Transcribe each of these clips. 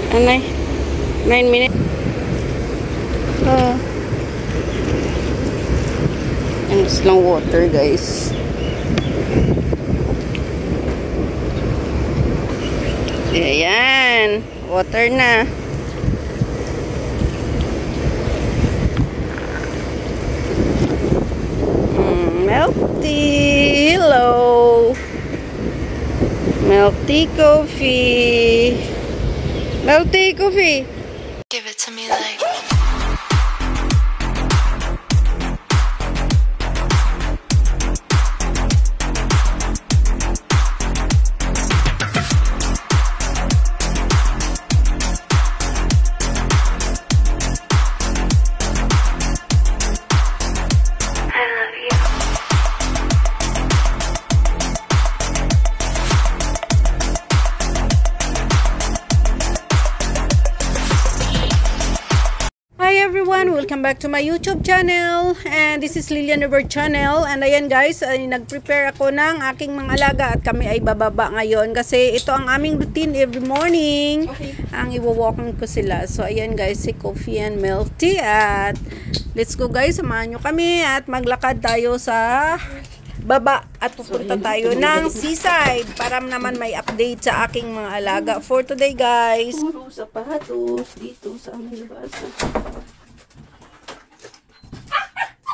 Anay, 9 minutes. And it's lang water, guys. Ayan, water na. Melty, hello. Melty coffee. Melty coffee. Give it to me like. Welcome back to my YouTube channel, and this is Lilian Robert channel. And ayan guys, nag-prepare ako ng aking mga alaga at kami ay bababa ngayon kasi ito ang aming routine every morning. Ang iwo-walking ko sila. So ayan guys, si Coffee and Melty, at let's go guys, samahan nyo kami at maglakad tayo sa baba at pupunta tayo ng seaside para naman may update sa aking mga alaga for today guys. Puro sapatos dito sa aming labas.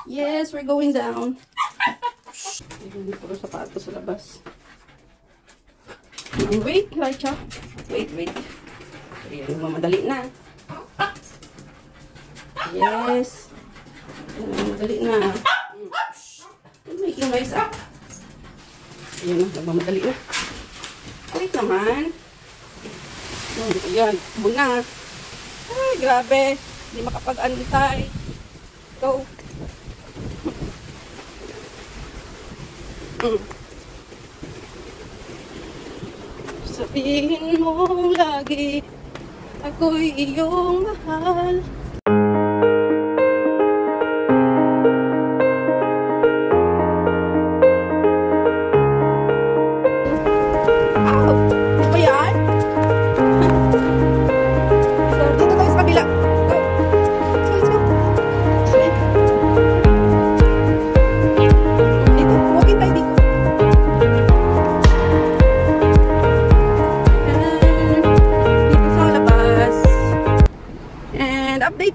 Yes, we're going down. Hindi puro sapatos sa labas. Wait, Lacha. Wait. Ayan, mamadali na. Yes. Ayan, mamadali na. Making noise up. Ayan na, nagmamadali na. Wait naman. Ayan, buna. Ay, grabe. Hindi makapag-antay. Go. Sabihin mo lagi, ako'y iyong mahal.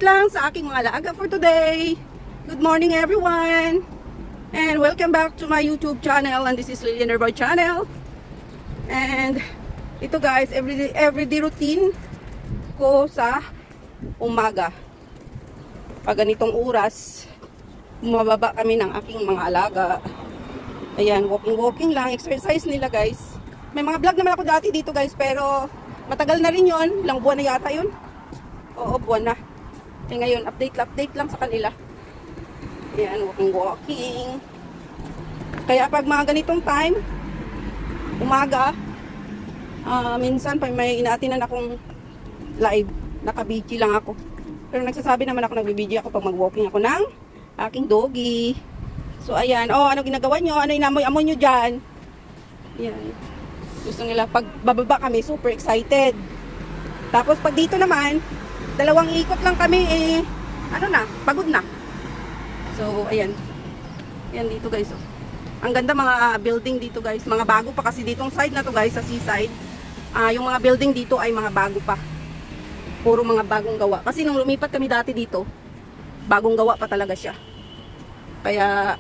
Lang sa aking mga alaga for today. Good morning everyone, and welcome back to my YouTube channel, and this is Lilian Robert channel. And ito guys, everyday routine ko sa umaga. Pag ganitong oras, bumababa kami ng aking mga alaga. Ayan, walking lang, exercise nila guys. May mga vlog naman ako dati dito guys, pero matagal na rin yon, ilang buwan na yata yun. Oo, buwan na. Eh ngayon, update lang sa kanila. Ayan, walking. Kaya pag mga ganitong time, umaga, minsan pag may inaatinan akong live, naka-BG lang ako. Pero nagsasabi naman ako, nag-BG ako pag mag-walking ako ng aking doggy. So ayan, ano ginagawa nyo? Ano inamoy-amoy nyo dyan? Ayan. Gusto nila, pag bababa kami, super excited. Tapos pag dito naman, dalawang ikot lang kami, pagod na. So, ayan. Ayan dito guys. Oh. Ang ganda mga building dito guys. Mga bago pa kasi ditong side na to guys, sa seaside. Yung mga building dito ay mga bago pa. Puro mga bagong gawa. Kasi nung lumipat kami dati dito, bagong gawa pa talaga siya. Kaya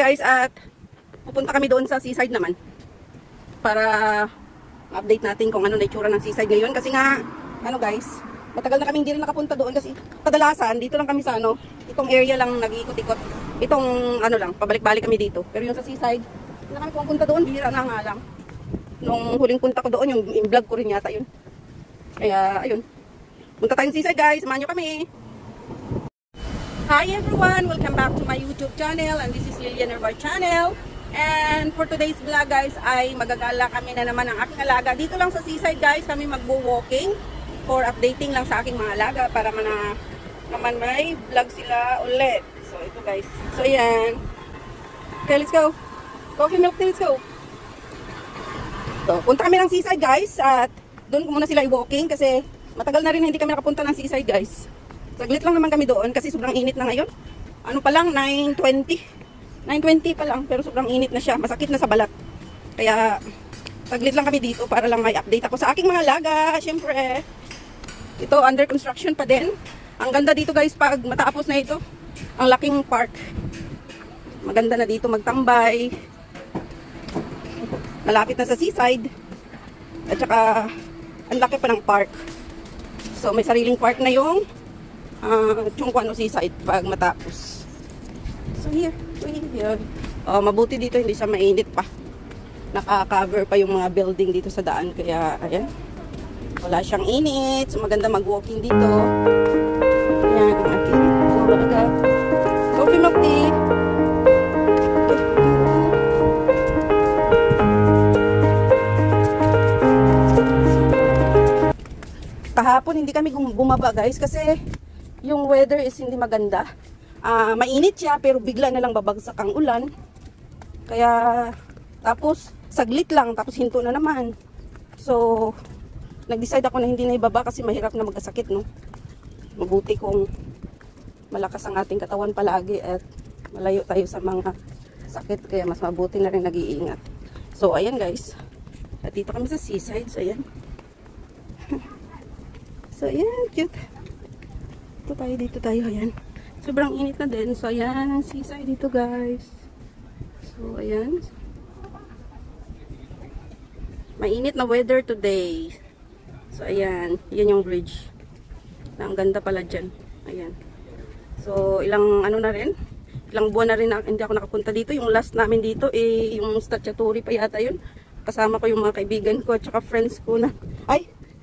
guys, at pupunta kami doon sa seaside naman para update natin kung ano na itsura ng seaside ngayon kasi nga, guys, Matagal na kami hindi rin nakapunta doon kasi kadalasan dito lang kami sa ano, itong area lang nag-iikot-ikot. Itong ano lang, pabalik-balik kami dito. Pero yung sa seaside, hindi na kami pumunta doon, bihira na nga lang. Nung huling punta ko doon, yung vlog ko rin yata yun. Kaya, ayun. Punta tayong seaside guys, samahan nyo kami. Hi everyone! Welcome back to my YouTube channel and this is Lilian Herbal Channel. And for today's vlog guys, ay magagala kami na naman ang aking alaga. Dito lang sa seaside guys, kami magbo-walking for updating lang sa aking mga alaga para naman may vlog sila ulit. So ito guys. So ayan. Okay, let's go. Coffee milk tea, let's go. So, punta kami ng seaside guys at doon ko muna sila i-walking kasi matagal na rin hindi kami nakapunta ng seaside guys. Saglit lang naman kami doon kasi sobrang init na ngayon. Ano pa lang, 9:20 pa lang pero sobrang init na siya. Masakit na sa balat. Kaya saglit lang kami dito para lang may update ako sa aking mga alaga. Siyempre, ito under construction pa din. Ang ganda dito guys pag matapos na ito. Ang laking park. Maganda na dito magtambay. Malapit na sa seaside. At saka ang laki pa ng park. So may sariling park na yung Chungkwano seaside pag matapos. So here. Mabuti dito hindi siya mainit pa. Naka-cover pa yung mga building dito sa daan. Kaya ayan. Wala siyang init. So maganda mag-walking dito. Ayan ang aking alaga. Coffee milk tea. Kahapon hindi kami bumaba guys kasi yung weather is hindi maganda. Mainit siya pero bigla na lang babagsak ang ulan. Kaya tapos saglit lang tapos hinto na naman. So nag-decide ako na hindi na ibaba kasi mahirap na magkasakit, no. Mabuti kung malakas ang ating katawan palagi at malayo tayo sa mga sakit kaya mas mabuti na rin nag-iingat. So ayan guys. At dito kami sa seaside. So ayan. So ayan, cute. Dito tayo, ayan. Sobrang init na din. So ayan, ang seaside dito guys. So ayan. Mainit na weather today. So ayan, yan yung bridge. Ang ganda pala dyan. Ayan. So ilang ano na rin. Ilang buwan na rin na hindi ako nakapunta dito. Yung last namin dito, yung statutory pa yata yun. Kasama ko yung mga kaibigan ko at saka friends ko na.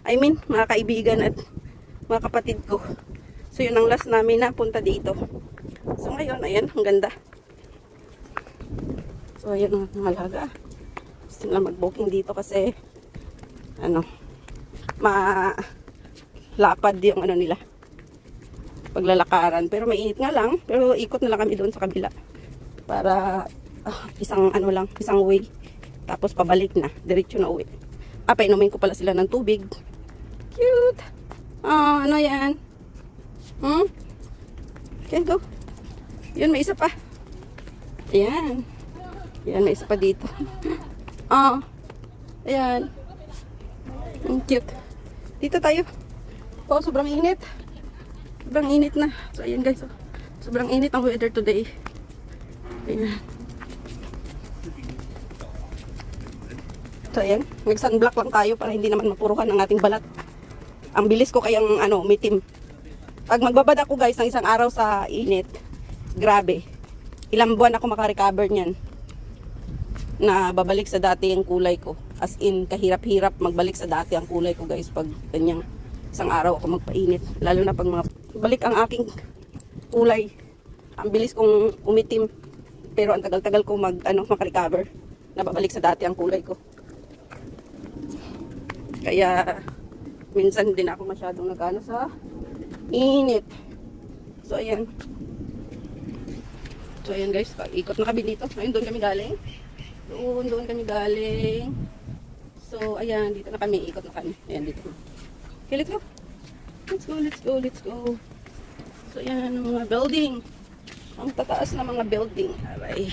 Mga kaibigan at mga kapatid ko. So yun ang last namin na punta dito. So ngayon, ayan, ang ganda. So ayan ang malaga. Gusto nila mag-booking dito kasi malapad yung ano nila. Paglalakaran. Pero mainit nga lang. Pero ikot na lang kami doon sa kabila. Para isang way. Tapos pabalik na. Diretso na uwi. Painumin ko pala sila ng tubig. Cute! Ano yan? Okay, go. Yun, may isa pa. Ayan. Ayan, may isa pa dito. Ayan. Cute. Dito tayo. Sobrang init. Sobrang init na. So, ayan guys. Sobrang init ang weather today. Ayan. So, ayan. Nag-sunblock lang tayo para hindi naman mapuruhan ang ating balat. Ang bilis ko kayang umitim. Pag magbabad ako guys ng isang araw sa init, grabe. Ilang buwan ako makarecover niyan. Na babalik sa dati ang kulay ko. As in, kahirap-hirap magbalik sa dati ang kulay ko guys pag ganyang isang araw ako magpainit. Lalo na pag balik ang aking kulay. Ang bilis kong umitim. Pero ang tagal-tagal ko makarecover. Na babalik sa dati ang kulay ko. Kaya minsan din ako masyadong nagano sa init. So ayan. So ayan guys, ikot na kami dito. Ayun, doon kami galing. Doon kami galing. So ayan, dito na kami, ikot na kami. Ayan dito. Okay, let's go. Let's go. So ayan, mga building. Ang tataas na mga building. Aray.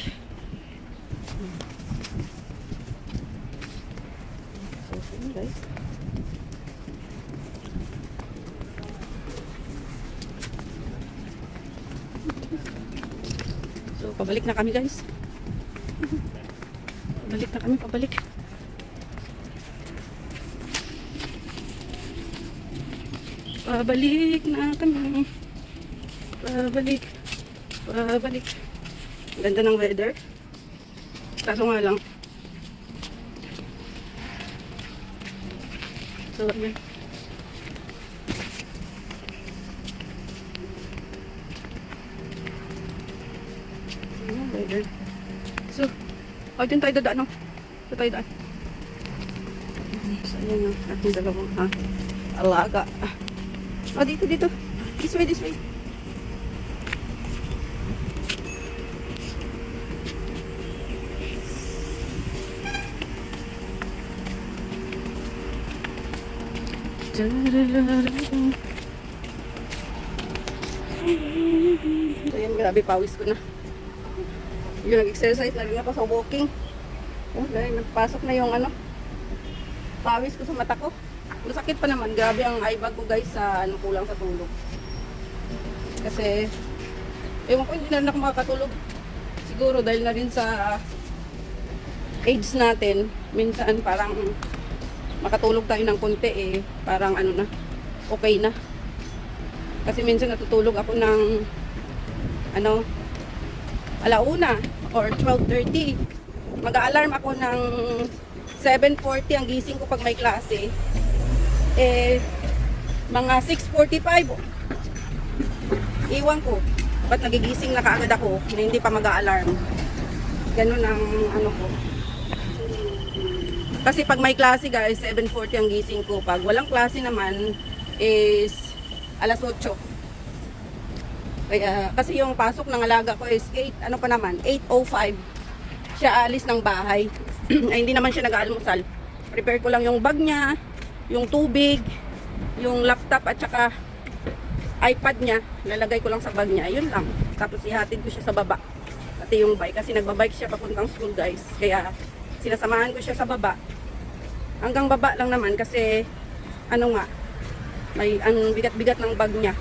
So ayan guys. So, pabalik na kami guys. Pabalik. Pabalik na kami. Pabalik. Pabalik. Ganda ng weather. Kaso nga lang. So, yun. Weather. So, dyan tayo dadaan, no? Dito tayo daan. So, ayan ang ating dalawang alaga. Dito, dito. This way, this way. So, ayan, grabe, pawis ko na. Yung nag-exercise, lagi na pa sa walking. Dahil nagpasok na yung pawis ko sa mata ko. Masakit pa naman, grabe ang eye bag ko guys sa kulang sa tulog. Kasi, ewan ko, hindi na rin ako makakatulog. Siguro dahil na rin sa age natin, minsan parang makatulog tayo ng konti parang na, okay na. Kasi minsan natutulog ako ng alauna or 12:30. Mag-a-alarm ako ng 7:40 ang gising ko pag may klase. Mga 6:45. Iwan ko. Ba't nagigising na kaagad ako na hindi pa mag-a-alarm. Ganun ang ko. Kasi pag may klase guys, 7:40 ang gising ko. Pag walang klase naman is alas 8. Kaya, kasi yung pasok ng alaga ko is 8:05. Siya alis ng bahay. Ay, hindi naman siya nag-aalmusal. Prepare ko lang yung bag niya, yung tubig, yung laptop at saka iPad niya. Lalagay ko lang sa bag niya. Yun lang. Tapos ihatid ko siya sa baba. Pati yung bike. Kasi nagbabike siya papuntang school guys. Kaya sinasamahan ko siya sa baba. Hanggang baba lang naman kasi may ang bigat-bigat ng bag niya.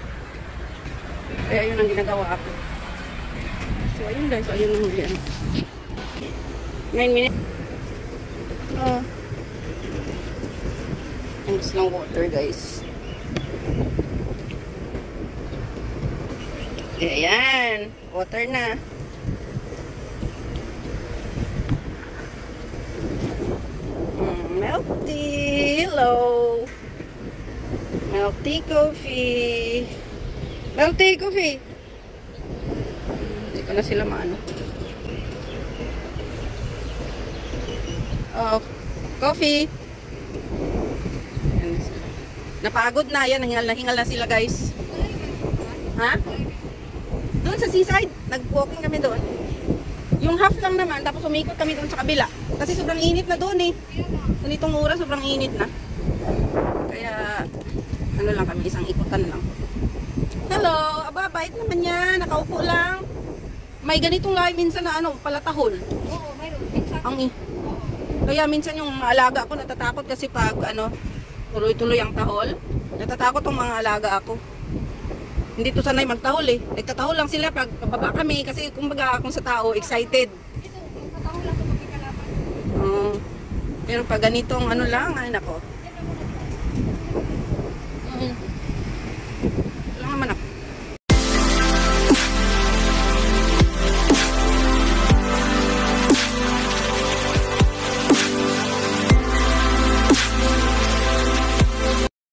Kaya yun ang ginagawa ako. So ayun guys, ayun ang huli. 9 minutes. Ang gusto ng water guys. Ayan, water na. Melty, hello. Melty coffee. Melty coffee. Hindi ko na sila maano. Coffee. Ayan. Napagod na yan. Hingal na sila guys. Ha? Doon sa seaside. Nag-walking kami doon. Yung half lang naman. Tapos umikot kami doon sa kabila. Kasi sobrang init na doon So nitong oras sobrang init na. Kaya lang kami. Isang ikutan lang. Hello. Aba, bait naman yan. Nakaupo lang. May ganitong lahi minsan na palatahol. Oo, mayroon. Kaya minsan yung alaga ko natatakot kasi pag tuloy-tuloy ang tahol. Natatakot ang mga alaga ako. Hindi to sanay magtahol Nagtatahol lang sila pag pababa kami kasi kumbaga kung sa tao excited. Ito, magtatahol lang ito magkikalaban. Pero pag ganitong lang, ay nako.